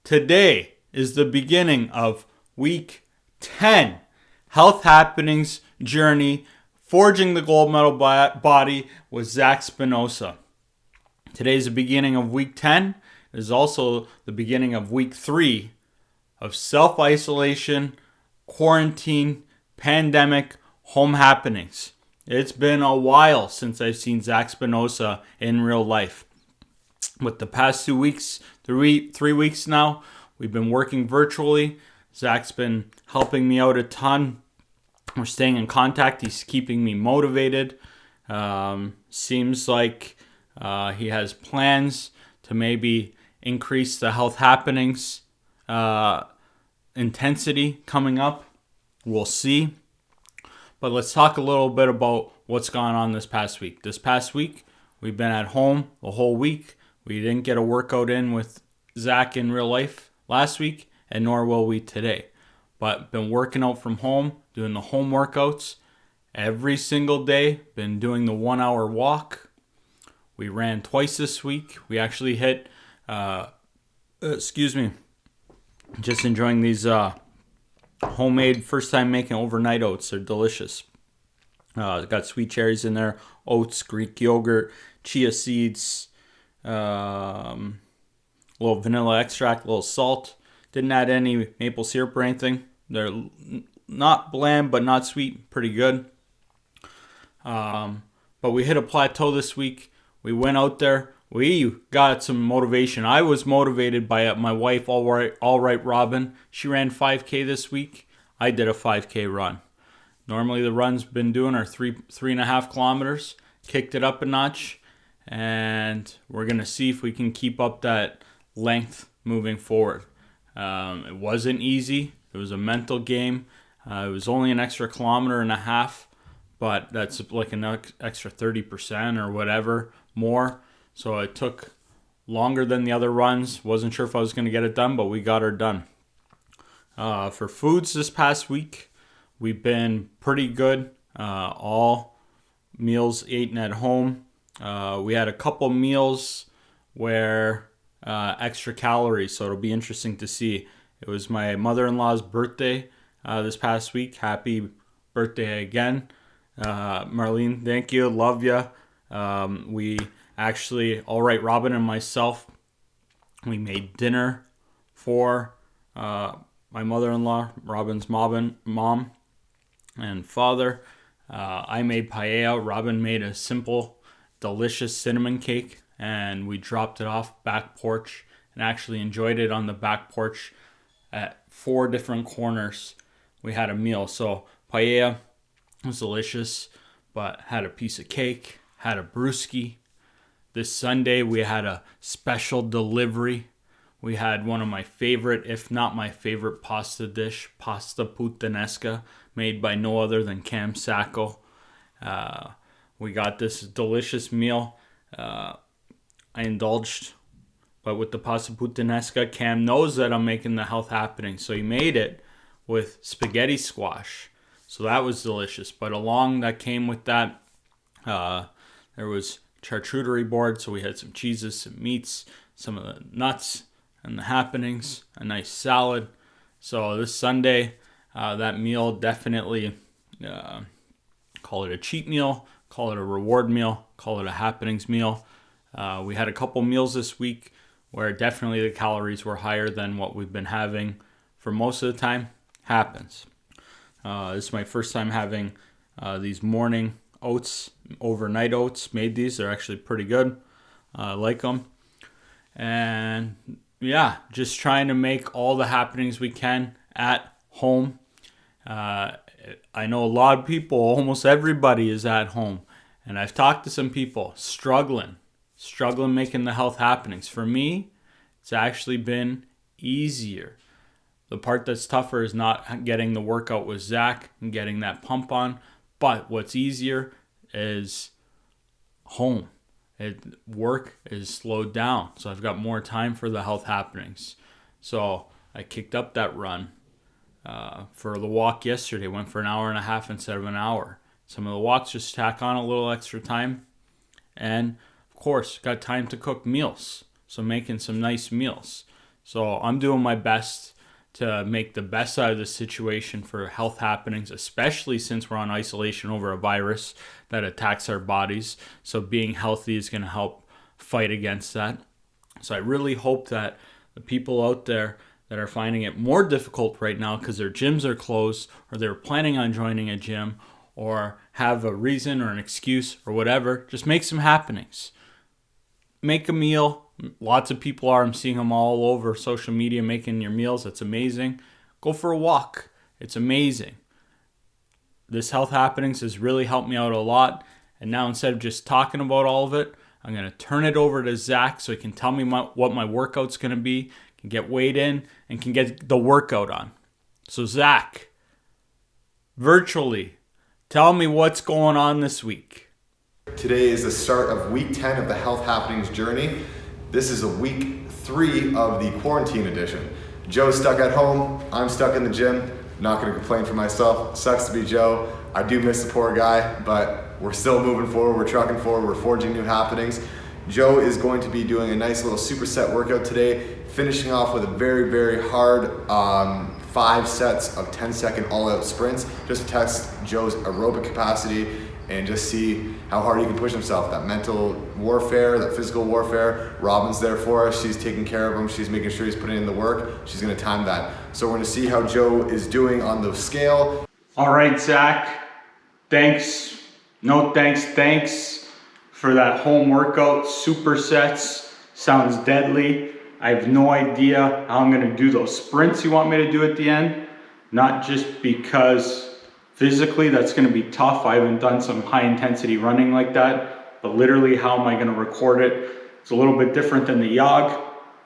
Today is the beginning of week 10, Health Happenings Journey, Forging the Gold Medal Body with Zac Spinosa. Today is the beginning of week 10. It is also the beginning of week 3 of self-isolation, quarantine, pandemic, home happenings. It's been a while since I've seen Zac Spinosa in real life. With the past 2 weeks, 3 weeks now, we've been working virtually. Zac's been helping me out a ton. We're staying in contact. He's keeping me motivated. Seems like he has plans to maybe increase the health happenings intensity coming up. We'll see. But let's talk a little bit about what's gone on this past week. This past week, we've been at home the whole week. We didn't get a workout in with Zac in real life last week, and nor will we today. But been working out from home, doing the home workouts every single day. Been doing the 1 hour walk. We ran twice this week. We actually hit, just enjoying these homemade, first time making overnight oats. They're delicious. Got sweet cherries in there, oats, Greek yogurt, chia seeds, a little vanilla extract, a little salt. Didn't add any maple syrup or anything. They're not bland, but not sweet. Pretty good. But we hit a plateau this week. We went out there. We got some motivation. I was motivated by my wife, All Right Robin. She ran 5K this week. I did a 5K run. Normally the runs been doing are 3.5 kilometers. Kicked it up a notch. And we're going to see if we can keep up that length moving forward. It wasn't easy. It was a mental game. It was only an extra 1.5 kilometers, but that's like an extra 30% or whatever more. So it took longer than the other runs. Wasn't sure if I was going to get it done, but we got her done. For foods this past week, we've been pretty good. All meals eaten at home. We had a couple meals where extra calories, so it'll be interesting to see. It was my mother-in-law's birthday this past week. Happy birthday again. Marlene, thank you. Love you. We actually, All Right Robin and myself, we made dinner for my mother-in-law, Robin's mom and father. I made paella. Robin made a simple, delicious cinnamon cake, and we dropped it off back porch and actually enjoyed it on the back porch at 4 different corners. We had a meal. So paella was delicious, but had a piece of cake, had a brewski. This Sunday we had a special delivery. We had one of my favorite, if not my favorite, pasta dish, pasta puttanesca, made by no other than Cam Sacco. We got this delicious meal. I indulged, but with the pasta puttanesca, Cam knows that I'm making the health happening, so he made it with spaghetti squash. So that was delicious. But along that came with that, there was charcuterie board. So we had some cheeses, some meats, some of the nuts and the happenings, a nice salad. So this Sunday, that meal definitely, call it a cheat meal, call it a reward meal, call it a happenings meal. We had a couple meals this week where definitely the calories were higher than what we've been having for most of the time. Happens. This is my first time having these morning oats, overnight oats. Made these. They're actually pretty good. I like them. And yeah, just trying to make all the happenings we can at home. I know a lot of people, almost everybody is at home. And I've talked to some people struggling making the health happenings. For me, it's actually been easier. The part that's tougher is not getting the workout with Zac and getting that pump on. But what's easier is home. Work is slowed down. So I've got more time for the health happenings. So I kicked up that run for the walk yesterday. Went for 1.5 hours instead of an hour. Some of the walks just tack on a little extra time. And of course, got time to cook meals. So making some nice meals. So I'm doing my best to make the best out of the situation for health happenings, especially since we're on isolation over a virus that attacks our bodies. So being healthy is going to help fight against that. So I really hope that the people out there that are finding it more difficult right now because their gyms are closed, or they're planning on joining a gym, or have a reason or an excuse or whatever, just make some happenings. Make a meal. Lots of people are. I'm seeing them all over social media making your meals. That's amazing. Go for a walk. It's amazing. This health happenings has really helped me out a lot. And now instead of just talking about all of it, I'm going to turn it over to Zac so he can tell me what my workout's going to be, can get weighed in, and can get the workout on. So Zac, virtually, tell me what's going on this week. Today is the start of week 10 of the Health Happenings journey. This is a week 3 of the quarantine edition. Joe's stuck at home, I'm stuck in the gym. Not gonna complain for myself, sucks to be Joe. I do miss the poor guy, but we're still moving forward, we're trucking forward, we're forging new happenings. Joe is going to be doing a nice little superset workout today, finishing off with a very, very hard 5 sets of 10-second all-out sprints, just to test Joe's aerobic capacity and just see how hard he can push himself. That mental warfare, that physical warfare, Robin's there for us. She's taking care of him. She's making sure he's putting in the work. She's gonna time that. So we're gonna see how Joe is doing on the scale. All right, Zac, thanks for that home workout, supersets. Sounds deadly. I have no idea how I'm gonna do those sprints you want me to do at the end. Not just because physically that's gonna be tough. I haven't done some high intensity running like that, but literally how am I gonna record it? It's a little bit different than the jog,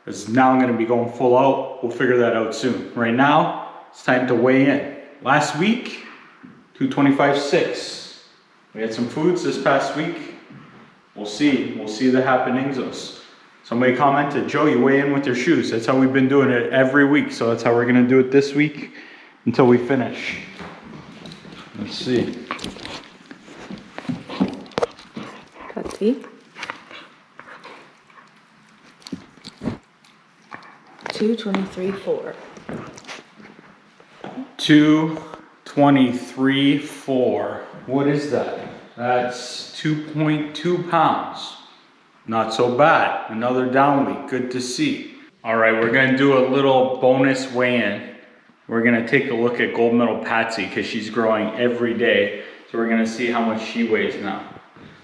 because now I'm gonna be going full out. We'll figure that out soon. Right now, it's time to weigh in. Last week, 225.6. We had some foods this past week. We'll see the happenings. Somebody commented, Joe, you weigh in with your shoes. That's how we've been doing it every week. So that's how we're gonna do it this week until we finish. Let's see. Cutty. 223.4. 223.4. What is that? That's 2.2 pounds. Not so bad. Another down week. Good to see. All right, we're gonna do a little bonus weigh-in. We're gonna take a look at gold medal Patsy because she's growing every day. So we're gonna see how much she weighs now.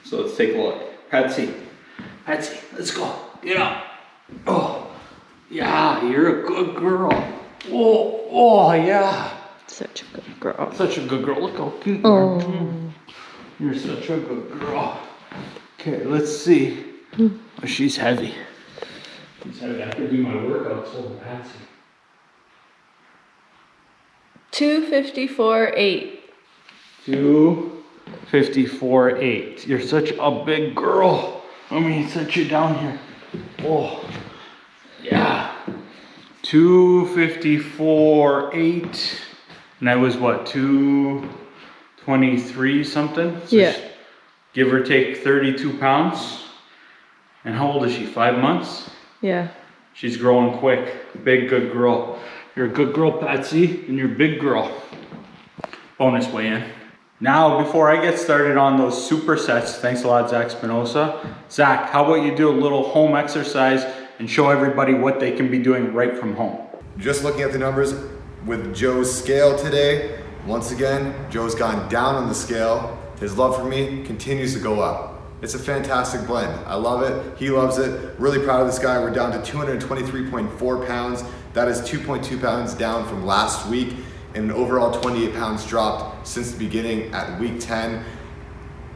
So let's take a look. Patsy, let's go. Get up. Oh, yeah, you're a good girl. Oh, yeah. Such a good girl. Such a good girl. Look how cute you are. You're such a good girl. Okay, let's see. Oh, she's heavy. She's heavy. I have to do my workouts over Patsy. 254.8. 254.8. You're such a big girl. Let me set you down here. Oh, yeah. 254.8. And I was what, 223 something? So Yeah. Give or take 32 pounds. And how old is she? 5 months? Yeah. She's growing quick. Big, good girl. You're a good girl, Patsy, and you're a big girl. Bonus weigh-in. Now, before I get started on those supersets, thanks a lot, Zac Spinosa. Zac, how about you do a little home exercise and show everybody what they can be doing right from home? Just looking at the numbers with Joe's scale today, once again, Joe's gone down on the scale. His love for me continues to go up. It's a fantastic blend. I love it. He loves it. Really proud of this guy. We're down to 223.4 pounds. That is 2.2 pounds down from last week, and an overall 28 pounds dropped since the beginning at week 10.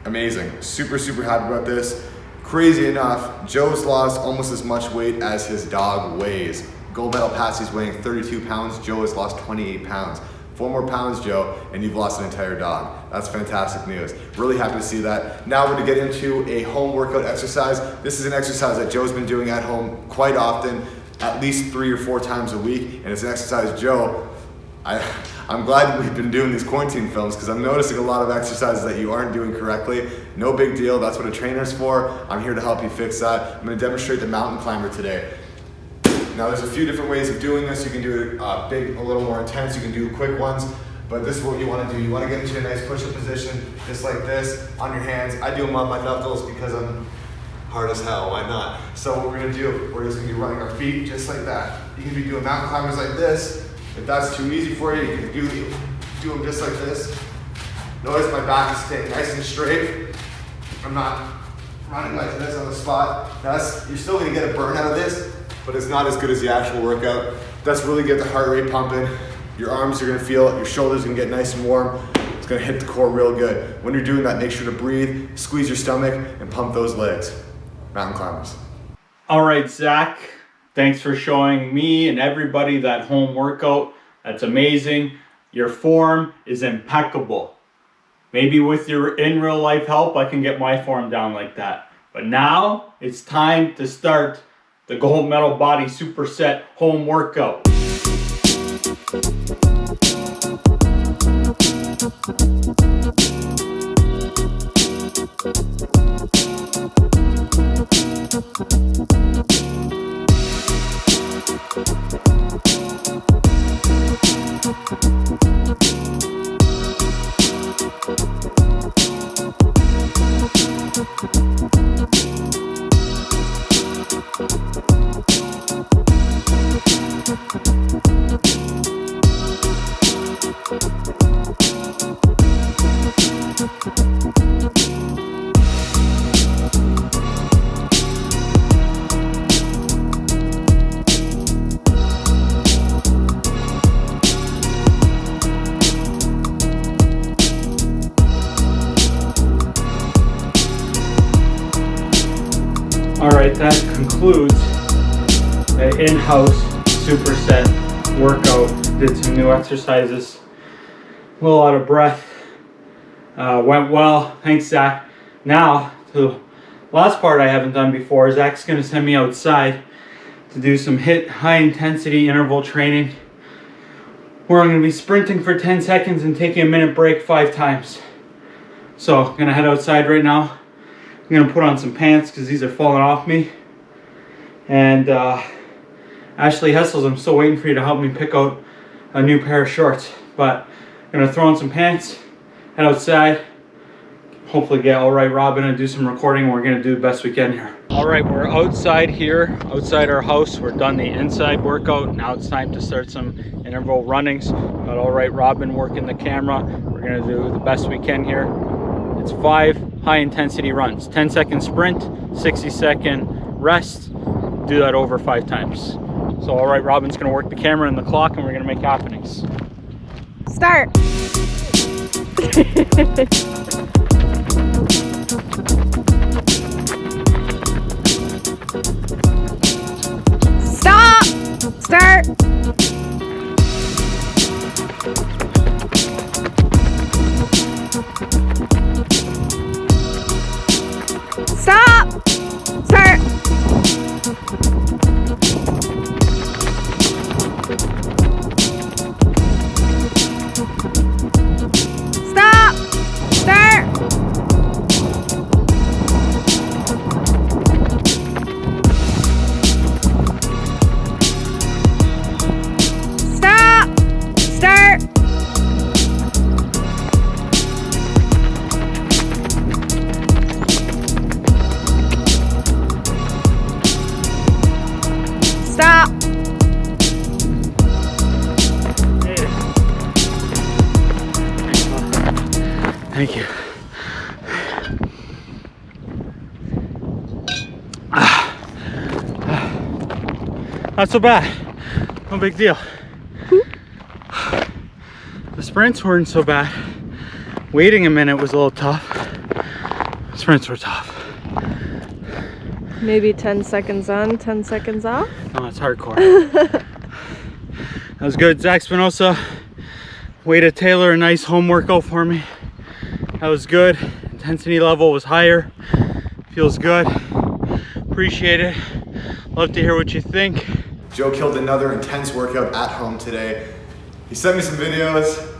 Amazing. Super, super happy about this. Crazy enough, Joe's lost almost as much weight as his dog weighs. Gold medal Patsy's weighing 32 pounds. Joe has lost 28 pounds. 4 more pounds, Joe, and you've lost an entire dog. That's fantastic news. Really happy to see that. Now we're gonna get into a home workout exercise. This is an exercise that Joe's been doing at home quite often, at least 3 or 4 times a week, and it's an exercise, Joe, I'm glad that we've been doing these quarantine films because I'm noticing a lot of exercises that you aren't doing correctly. No big deal, that's what a trainer's for. I'm here to help you fix that. I'm gonna demonstrate the mountain climber today. Now there's a few different ways of doing this. You can do it big, a little more intense. You can do quick ones, but this is what you want to do. You want to get into a nice push-up position, just like this, on your hands. I do them on my knuckles because I'm hard as hell, why not? So what we're gonna do, we're just gonna be running our feet just like that. You can be doing mountain climbers like this. If that's too easy for you, you can do them just like this. Notice my back is staying nice and straight. I'm not running like this on the spot. You're still gonna get a burn out of this, but it's not as good as the actual workout. That's really get the heart rate pumping. Your arms are gonna feel it, your shoulders are gonna get nice and warm. It's gonna hit the core real good. When you're doing that, make sure to breathe, squeeze your stomach, and pump those legs. Mountain climbers. All right, Zach, thanks for showing me and everybody that home workout. That's amazing. Your form is impeccable. Maybe with your in real life help, I can get my form down like that. But now it's time to start the gold medal body superset home workout. All right, that concludes the in-house superset workout. Did some new exercises. A little out of breath. Went well. Thanks, Zach. Now, to the last part I haven't done before. Zach's going to send me outside to do some high-intensity interval training, where I'm going to be sprinting for 10 seconds and taking a minute break 5 times. So, I'm going to head outside right now. I'm going to put on some pants because these are falling off me. And Ashley Hessels, I'm still waiting for you to help me pick out a new pair of shorts. But I'm going to throw on some pants, head outside, hopefully get All Right Robin and do some recording. We're going to do the best we can here. All right, we're outside here, outside our house. We're done the inside workout. Now it's time to start some interval runnings. Got All Right Robin working the camera. We're going to do the best we can here. It's 5 high intensity runs, 10-second sprint, 60-second rest. Do that over 5 times. So All Right Robin's gonna work the camera and the clock, and we're gonna make happenings. Start. Stop. Start. Stop! Start! Stop! Start! Stop! Start! Stop! Thank you. Not so bad. No big deal. The sprints weren't so bad. Waiting a minute was a little tough. Sprints were tough. Maybe 10 seconds on, 10 seconds off. No, it's hardcore. That was good. Zac Spinosa, way to tailor a nice home workout for me. That was good. Intensity level was higher. Feels good. Appreciate it. Love to hear what you think. Joe killed another intense workout at home today. He sent me some videos.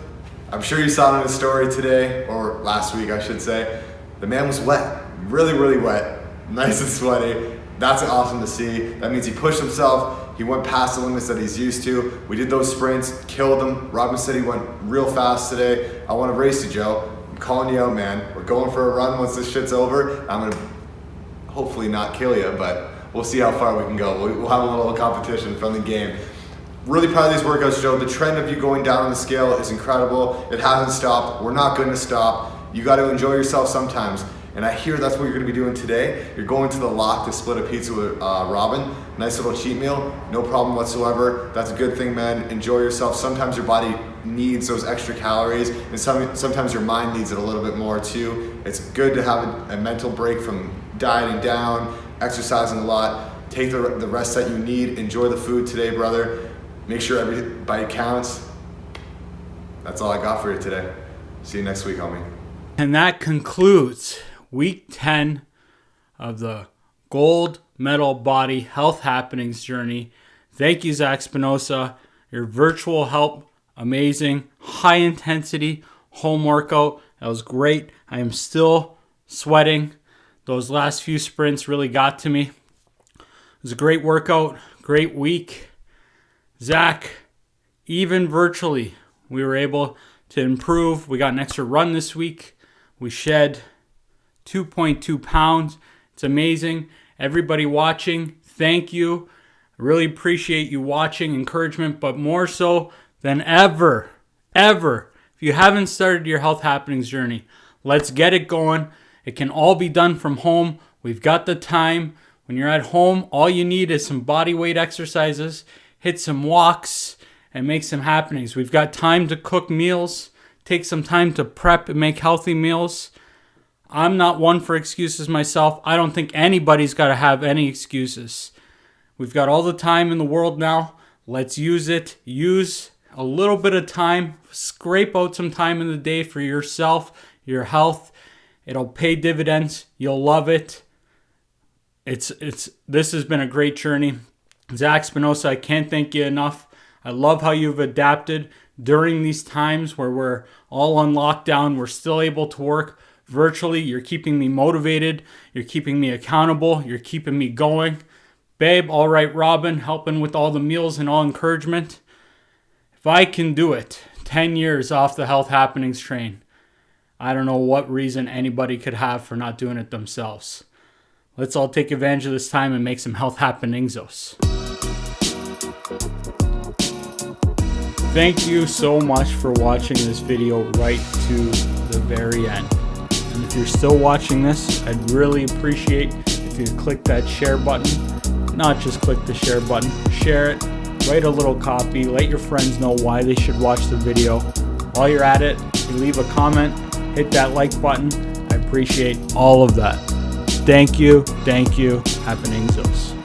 I'm sure you saw it on his story today, or last week I should say. The man was wet, really, really wet, nice and sweaty. That's awesome to see. That means he pushed himself. He went past the limits that he's used to. We did those sprints, killed him. Robin said he went real fast today. I want to race you, Joe. I'm calling you out, man. We're going for a run once this shit's over. I'm gonna hopefully not kill you, but we'll see how far we can go. We'll have a little competition from the game. Really proud of these workouts, Joe. The trend of you going down on the scale is incredible. It hasn't stopped. We're not going to stop. You got to enjoy yourself sometimes. And I hear that's what you're going to be doing today. You're going to the Lock to split a pizza with Robin. Nice little cheat meal. No problem whatsoever. That's a good thing, man. Enjoy yourself. Sometimes your body needs those extra calories, and sometimes your mind needs it a little bit more too. It's good to have a mental break from dieting down, exercising a lot. Take the rest that you need. Enjoy the food today, brother. Make sure every bite counts. That's all I got for you today. See you next week, homie. And that concludes week 10 of the Gold Medal Body Health Happenings journey. Thank you, Zac Spinosa. Your virtual help, amazing. High intensity home workout. That was great. I am still sweating. Those last few sprints really got to me. It was a great workout, great week. Zac, even virtually, we were able to improve. We got an extra run this week. We shed 2.2 pounds. It's amazing. Everybody watching, thank you. I really appreciate you watching, encouragement, but more so than ever, if you haven't started your health happenings journey, let's get it going. It can all be done from home. We've got the time. When you're at home, all you need is some body weight exercises, hit some walks, and make some happenings. We've got time to cook meals, take some time to prep and make healthy meals. I'm not one for excuses myself. I don't think anybody's got to have any excuses. We've got all the time in the world now. Let's use it. Use a little bit of time. Scrape out some time in the day for yourself, your health. It'll pay dividends. You'll love it. This has been a great journey. Zac Spinosa, I can't thank you enough. I love how you've adapted during these times where we're all on lockdown. We're still able to work virtually. You're keeping me motivated. You're keeping me accountable. You're keeping me going. Babe, all right, Robin, helping with all the meals and all encouragement. If I can do it, 10 years off the health happenings train, I don't know what reason anybody could have for not doing it themselves. Let's all take advantage of this time and make some health happeningsos. Thank you so much for watching this video right to the very end. And if you're still watching this, I'd really appreciate if you click that share button. Not just click the share button, share it, write a little copy, let your friends know why they should watch the video. While you're at it, you leave a comment, hit that like button. I appreciate all of that. Thank you, happeningsos.